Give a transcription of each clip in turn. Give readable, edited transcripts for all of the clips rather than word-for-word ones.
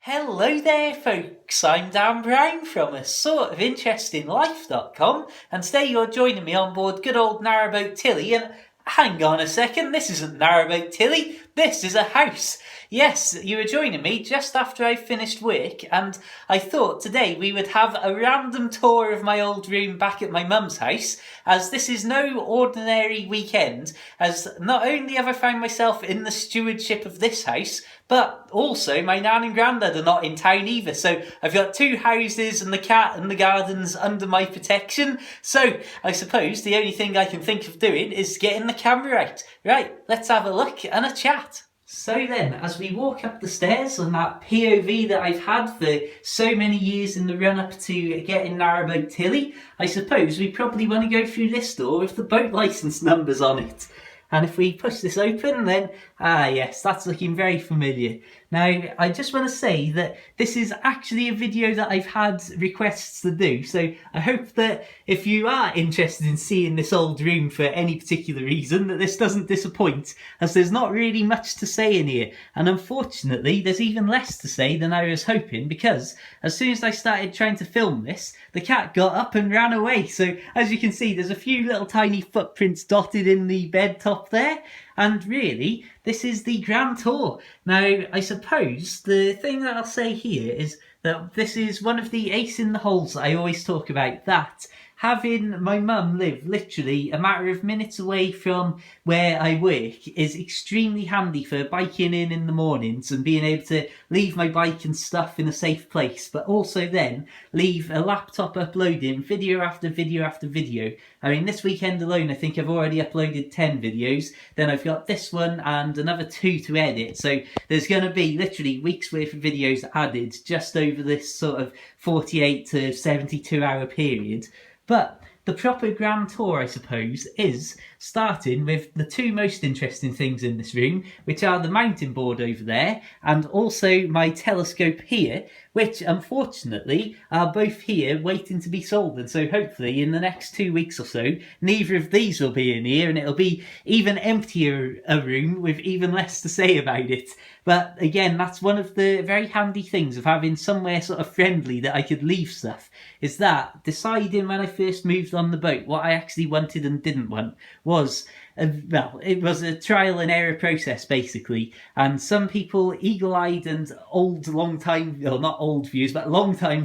Hello there, folks. I'm Dan Brown from a sort of interestinglife.com, and today you're joining me on board good old Narrowboat Tilly. And hang on a second, this isn't Narrowboat Tilly, this is a house. Yes, you were joining me just after I finished work, and I thought today we would have a random tour of my old room back at my mum's house, as this is no ordinary weekend, as not only have I found myself in the stewardship of this house, but also my nan and granddad are not in town either, so I've got two houses and the cat and the gardens under my protection. So I suppose the only thing I can think of doing is getting the camera out. Right, let's have a look and a chat. So then, as we walk up the stairs on that POV that I've had for so many years in the run-up to getting Narrowboat Tilly, I suppose we probably want to go through this door with the boat licence numbers on it. And if we push this open, then, yes, that's looking very familiar. Now, I just want to say that this is actually a video that I've had requests to do, so I hope that if you are interested in seeing this old room for any particular reason, that this doesn't disappoint, as there's not really much to say in here. And unfortunately, there's even less to say than I was hoping, because as soon as I started trying to film this, the cat got up and ran away. So as you can see, there's a few little tiny footprints dotted in the bed top there. And really, this is the grand tour. Now, I suppose the thing that I'll say here is that this is one of the ace in the holes that I always talk about, that having my mum live literally a matter of minutes away from where I work is extremely handy for biking in the mornings and being able to leave my bike and stuff in a safe place, but also then leave a laptop uploading video after video after video. I mean, this weekend alone, I think I've already uploaded 10 videos. Then I've got this one and another 2 to edit. So there's going to be literally weeks worth of videos added just over this sort of 48 to 72 hour period. But the proper grand tour, I suppose, is starting with the two most interesting things in this room, which are the mountain board over there and also my telescope here, which unfortunately are both here waiting to be sold. And so hopefully in the next 2 weeks or so, neither of these will be in here and it'll be even emptier a room with even less to say about it. But again, that's one of the very handy things of having somewhere sort of friendly that I could leave stuff, is that deciding when I first moved on the boat what I actually wanted and didn't want was, it was a trial and error process basically. And some people, eagle-eyed and long-time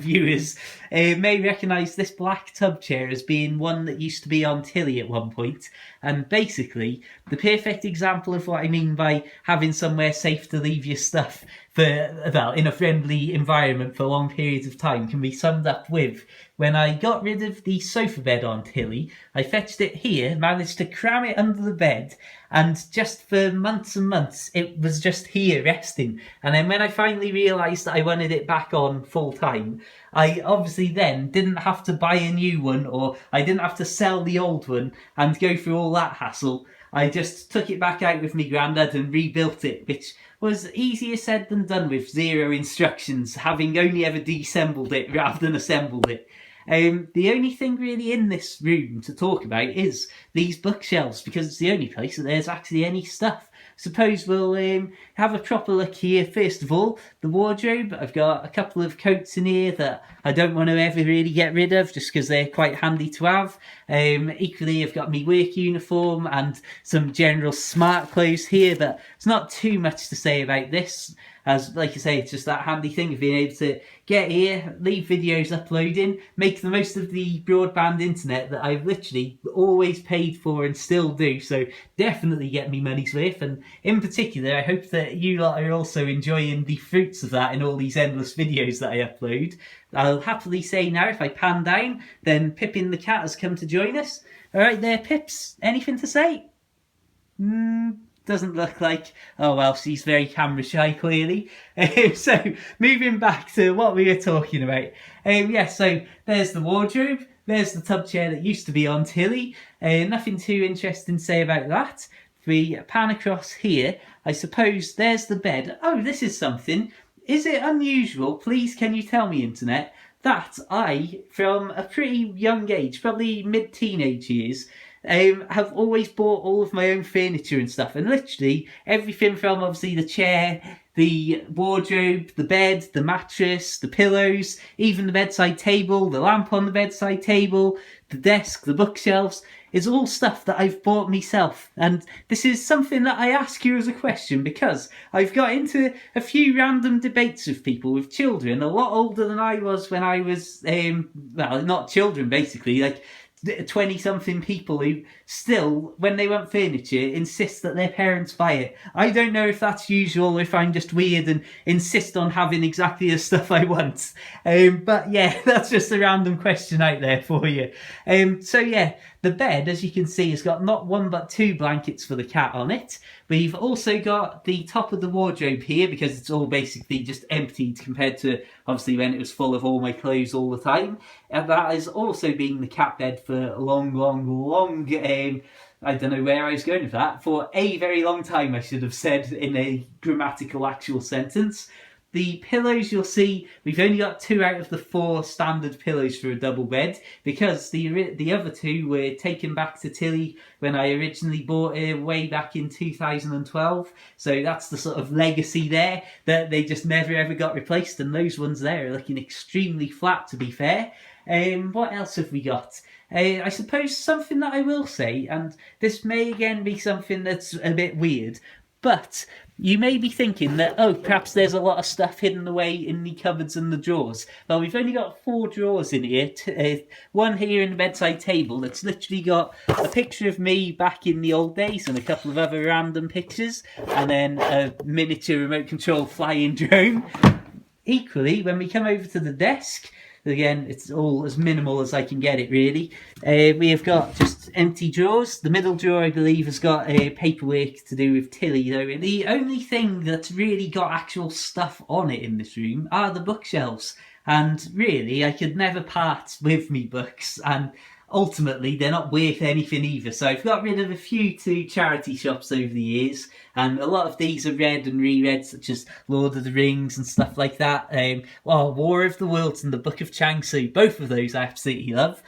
viewers, may recognise this black tub chair as being one that used to be on Tilly at one point. And basically, the perfect example of what I mean by having somewhere safe to leave your stuff in a friendly environment for long periods of time can be summed up with when I got rid of the sofa bed on Tilly. I fetched it here, managed to cram it under the bed, and just for months and months it was just here resting. And then when I finally realised that I wanted it back on full time, I obviously then didn't have to buy a new one, or I didn't have to sell the old one and go through all that hassle. I just took it back out with my granddad and rebuilt it, which was easier said than done with zero instructions, having only ever deassembled it rather than assembled it. The only thing really in this room to talk about is these bookshelves, because it's the only place that there's actually any stuff. Suppose we'll have a proper look here. First of all, the wardrobe. I've got a couple of coats in here that I don't want to ever really get rid of just because they're quite handy to have. Equally, I've got my work uniform and some general smart clothes here, but it's not too much to say about this, as like I say, it's just that handy thing of being able to get here, leave videos uploading, make the most of the broadband internet that I've literally always paid for and still do, so definitely get me money's worth. And in particular, I hope that you lot are also enjoying the fruits of that in all these endless videos that I upload. I'll happily say now, if I pan down, then Pippin the cat has come to join us. Alright there, Pips, anything to say? Doesn't look like. Oh well, she's very camera shy clearly. So moving back to what we were talking about. So there's the wardrobe, there's the tub chair that used to be on Tilly. Nothing too interesting to say about that. If we pan across here, I suppose there's the bed. Oh, this is something. Is it unusual, please can you tell me, internet, that I, from a pretty young age, probably mid-teenage years, have always bought all of my own furniture and stuff, and literally everything from obviously the chair, the wardrobe, the bed, the mattress, the pillows, even the bedside table, the lamp on the bedside table, the desk, the bookshelves, is all stuff that I've bought myself. And this is something that I ask you as a question because I've got into a few random debates with people with children a lot older than I was when I was, well, not children basically, like 20 something people who still, when they want furniture, insist that their parents buy it. I don't know if that's usual or if I'm just weird and insist on having exactly the stuff I want. But yeah, that's just a random question out there for you. So yeah, the bed, as you can see, has got not one but two blankets for the cat on it. We've also got the top of the wardrobe here because it's all basically just emptied compared to obviously when it was full of all my clothes all the time. And that has also been the cat bed for a long, I don't know where I was going with that, for a very long time, I should have said in a grammatical actual sentence. The pillows, you'll see, we've only got 2 out of the 4 standard pillows for a double bed because the other 2 were taken back to Tilly when I originally bought it way back in 2012. So that's the sort of legacy there, that they just never ever got replaced, and those ones there are looking extremely flat, to be fair. What else have we got? I suppose something that I will say, and this may again be something that's a bit weird, but you may be thinking that, oh, perhaps there's a lot of stuff hidden away in the cupboards and the drawers. Well, we've only got 4 drawers in here. One here in the bedside table that's literally got a picture of me back in the old days and a couple of other random pictures, and then a miniature remote control flying drone. Equally, when we come over to the desk, again, it's all as minimal as I can get it, really. We have got just empty drawers. The middle drawer, I believe, has got paperwork to do with Tilly, though. The only thing that's really got actual stuff on it in this room are the bookshelves. And really, I could never part with me books, and ultimately they're not worth anything either. So I've got rid of a few to charity shops over the years, and a lot of these are read and reread, such as Lord of the Rings and stuff like that. War of the Worlds and the Book of Chang Su, both of those I absolutely love.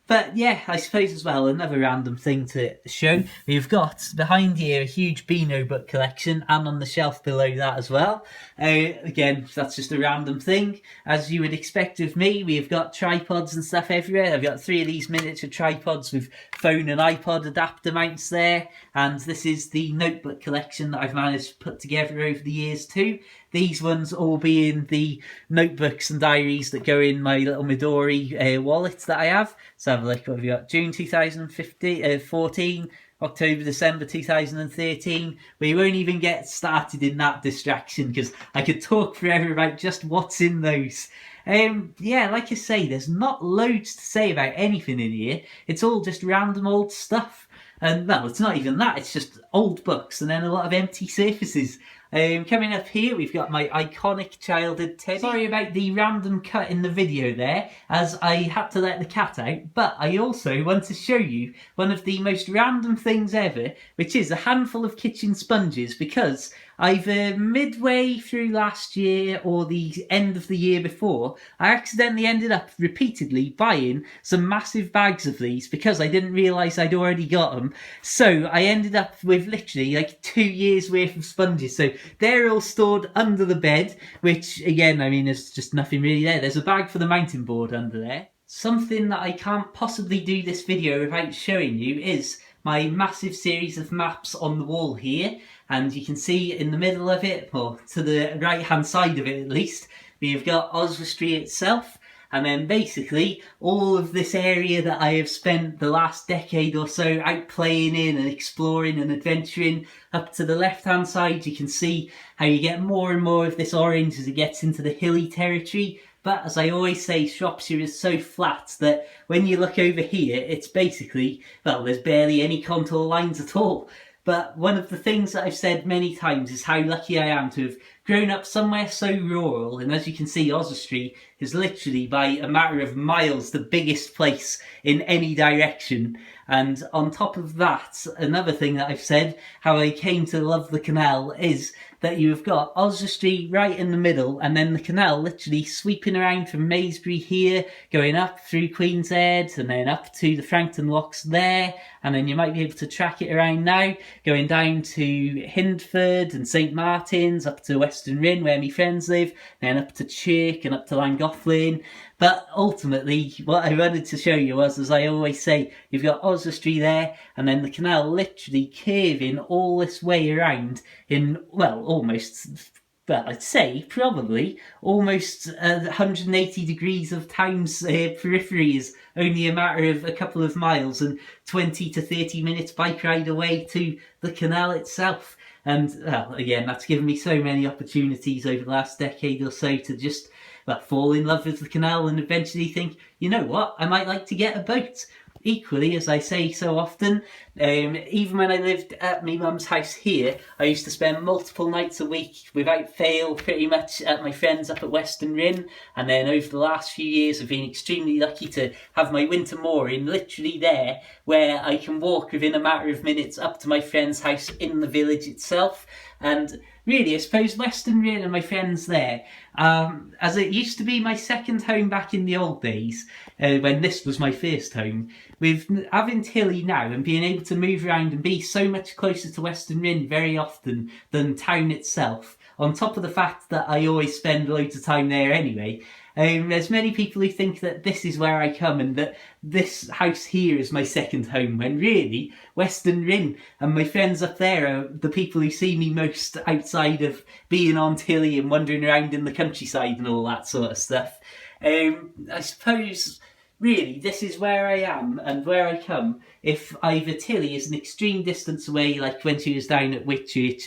But yeah, I suppose as well, another random thing to show, we've got behind here a huge Beano book collection, and on the shelf below that as well. Again, that's just a random thing. As you would expect of me, we've got tripods and stuff everywhere. I've got 3 of these miniature tripods with phone and iPod adapter mounts there, and this is the notebook collection that I've managed to put together over the years too. These ones all being the notebooks and diaries that go in my little Midori wallet that I have. So have a look, what have we got? June 2014, October, December 2013. We won't even get started in that distraction because I could talk forever about just what's in those. Yeah, like I say, there's not loads to say about anything in here. It's all just random old stuff. And well, it's not even that, it's just old books and then a lot of empty surfaces. Coming up here, we've got my iconic childhood teddy. Sorry about the random cut in the video there, as I had to let the cat out, but I also want to show you one of the most random things ever, which is a handful of kitchen sponges, because either midway through last year or the end of the year before, I accidentally ended up repeatedly buying some massive bags of these because I didn't realise I'd already got them. So I ended up with literally like 2 years worth of sponges. So they're all stored under the bed, which again, I mean, there's just nothing really there. There's a bag for the mountain board under there. Something that I can't possibly do this video without showing you is my massive series of maps on the wall here. And you can see in the middle of it, or to the right hand side of it at least, we've got Oswestry itself. And then basically all of this area that I have spent the last decade or so out playing in and exploring and adventuring. Up to the left hand side you can see how you get more and more of this orange as it gets into the hilly territory. But as I always say, Shropshire is so flat that when you look over here, it's basically, well, there's barely any contour lines at all. But one of the things that I've said many times is how lucky I am to have grown up somewhere so rural, and as you can see, Oswestry is literally by a matter of miles the biggest place in any direction. And on top of that, another thing that I've said, how I came to love the canal, is that you've got Oswestry right in the middle, and then the canal literally sweeping around from Maesbury here, going up through Queen's Head, and then up to the Frankton Locks there, and then you might be able to track it around now, going down to Hindford and St Martin's, up to Western Ryn where my friends live, then up to Chirk and up to Llangollen. But ultimately, what I wanted to show you was, as I always say, you've got Oswestry there, and then the canal literally curving all this way around in, well, almost, well, I'd say probably almost 180 degrees of town's periphery is only a matter of a couple of miles and 20 to 30 minutes bike ride away to the canal itself. And, well, again, that's given me so many opportunities over the last decade or so to just, well, fall in love with the canal and eventually think, you know what, I might like to get a boat. Equally, as I say so often, even when I lived at my mum's house here, I used to spend multiple nights a week without fail pretty much at my friends up at Western Ryn. And then over the last few years I've been extremely lucky to have my winter mooring literally there, where I can walk within a matter of minutes up to my friend's house in the village itself. And really, I suppose Western Ryn and my friends there, as it used to be my second home back in the old days, when this was my first home, with having Tilly now and being able to move around and be so much closer to Western Ryn very often than town itself, on top of the fact that I always spend loads of time there anyway. There's many people who think that this is where I come and that this house here is my second home, when really Western Ryn and my friends up there are the people who see me most outside of being on Tilly and wandering around in the countryside and all that sort of stuff. I suppose really this is where I am and where I come if either Tilly is an extreme distance away, like when she was down at Whitchurch,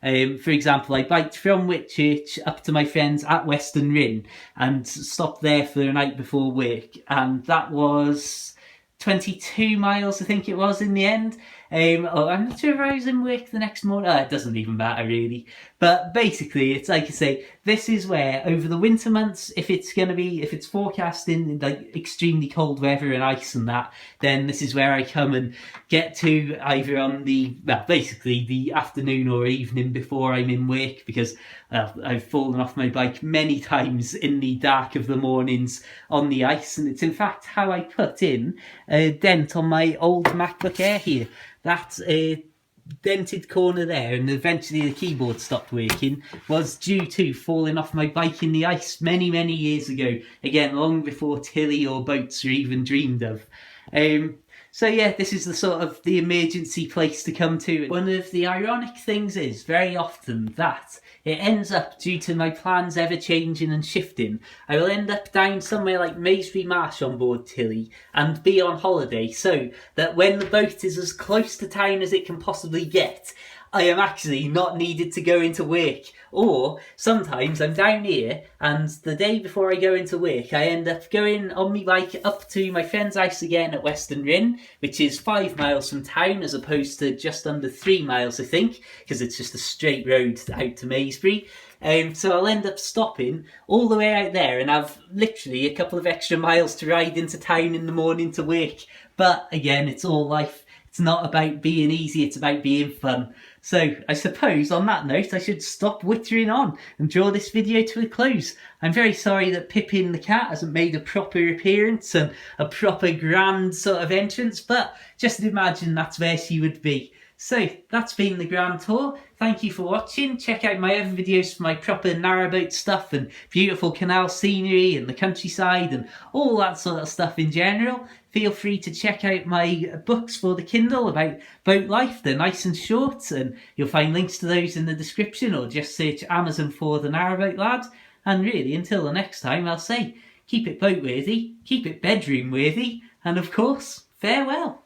and for example I biked from Whitchurch up to my friends at Western Ryn and stopped there for the night before work, and that was 22 miles I think it was in the end. I'm not sure if I was in work the next morning. It doesn't even matter really. But basically, it's like I say, this is where over the winter months, if it's forecasting like extremely cold weather and ice and that, then this is where I come and get to either on basically the afternoon or evening before I'm in work, because I've fallen off my bike many times in the dark of the mornings on the ice, and it's in fact how I put in a dent on my old MacBook Air here. That dented corner there, and eventually the keyboard stopped working, was due to falling off my bike in the ice many, many years ago. Again, long before Tilly or boats were even dreamed of. So yeah, this is the emergency place to come to. One of the ironic things is very often that it ends up, due to my plans ever changing and shifting, I will end up down somewhere like Maesbury Marsh on board Tilly and be on holiday, so that when the boat is as close to town as it can possibly get, I am actually not needed to go into work. Or sometimes I'm down here and the day before I go into work I end up going on my bike up to my friend's house again at Western Ryn, which is 5 miles from town as opposed to just under 3 miles I think, because it's just a straight road out to Maesbury. So I'll end up stopping all the way out there and have literally a couple of extra miles to ride into town in the morning to work. But again, it's all life. It's not about being easy, it's about being fun. So I suppose on that note I should stop whittering on and draw this video to a close. I'm very sorry that Pippin the cat hasn't made a proper appearance and a proper grand sort of entrance, but just imagine that's where she would be. So that's been the Grand Tour. Thank you for watching. Check out my other videos for my proper narrowboat stuff and beautiful canal scenery and the countryside and all that sort of stuff in general. Feel free to check out my books for the Kindle about boat life. They're nice and short, and you'll find links to those in the description, or just search Amazon for The Narrowboat Lad. And really, until the next time, I'll say, keep it boat worthy, keep it bedroom worthy, and of course, farewell.